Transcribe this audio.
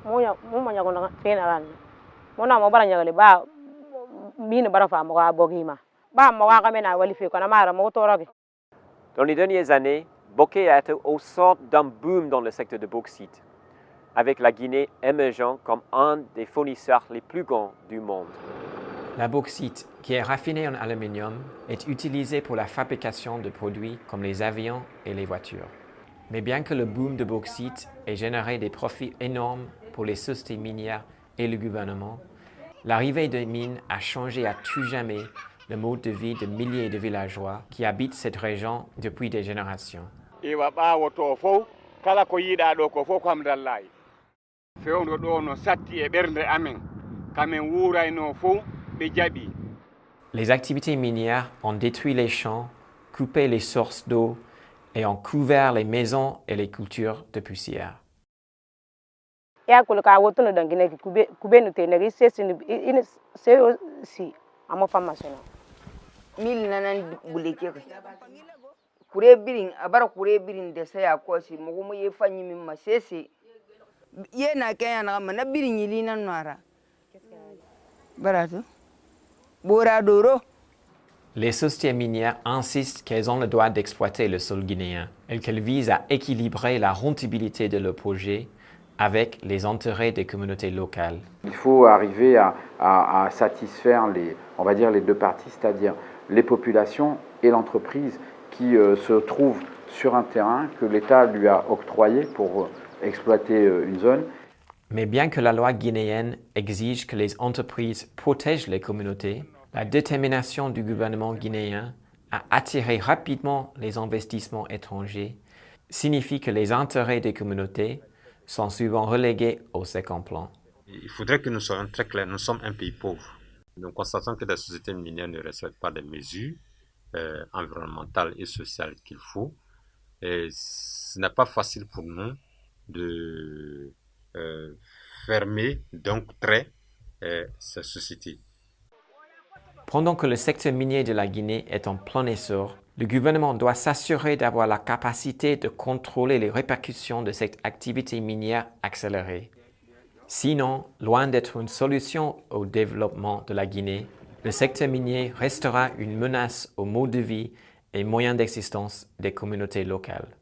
Moya mumanya ko fenaran mona mo bara nyagali ba mine bara fa mo ga bogima ba mo ga kamena wali fe ko na mara mo toroge. Dans les dernières années, Bokeh a été au centre d'un boom dans le secteur de bauxite, avec la Guinée émergeant comme un des fournisseurs les plus grands du monde. La bauxite, qui est raffinée en aluminium, est utilisée pour la fabrication de produits comme les avions et les voitures. Mais bien que le boom de bauxite ait généré des profits énormes pour les sociétés minières et le gouvernement, l'arrivée des mines a changé à tout jamais le mode de vie de milliers de villageois qui habitent cette région depuis des générations. Les activités minières ont détruit les champs, coupé les sources d'eau et ont couvert les maisons et les cultures de poussière. Ya kulka wotuno dangine kube no teneri si amo formation. Mil nanan buleke kure birin abara kure birin da sai akosi mo mo ye fanyi min masese ye na kenya na mana birin yili nan nara barato bora doro. Les sociétés minières insistent qu'elles ont le droit d'exploiter le sol guinéen et qu'elles visent à équilibrer la rentabilité de leur projet avec les intérêts des communautés locales. Il faut arriver à satisfaire on va dire les deux parties, c'est-à-dire les populations et l'entreprise qui se trouvent sur un terrain que l'État lui a octroyé pour exploiter une zone. Mais bien que la loi guinéenne exige que les entreprises protègent les communautés, la détermination du gouvernement guinéen à attirer rapidement les investissements étrangers signifie que les intérêts des communautés sont souvent relégués au second plan. Il faudrait que nous soyons très clairs, nous sommes un pays pauvre. Nous constatons que la société minière ne respecte pas les mesures environnementales et sociales qu'il faut. Et ce n'est pas facile pour nous de fermer d'un trait cette société. Pendant que le secteur minier de la Guinée est en plein essor, le gouvernement doit s'assurer d'avoir la capacité de contrôler les répercussions de cette activité minière accélérée. Sinon, loin d'être une solution au développement de la Guinée, le secteur minier restera une menace au mode de vie et moyens d'existence des communautés locales.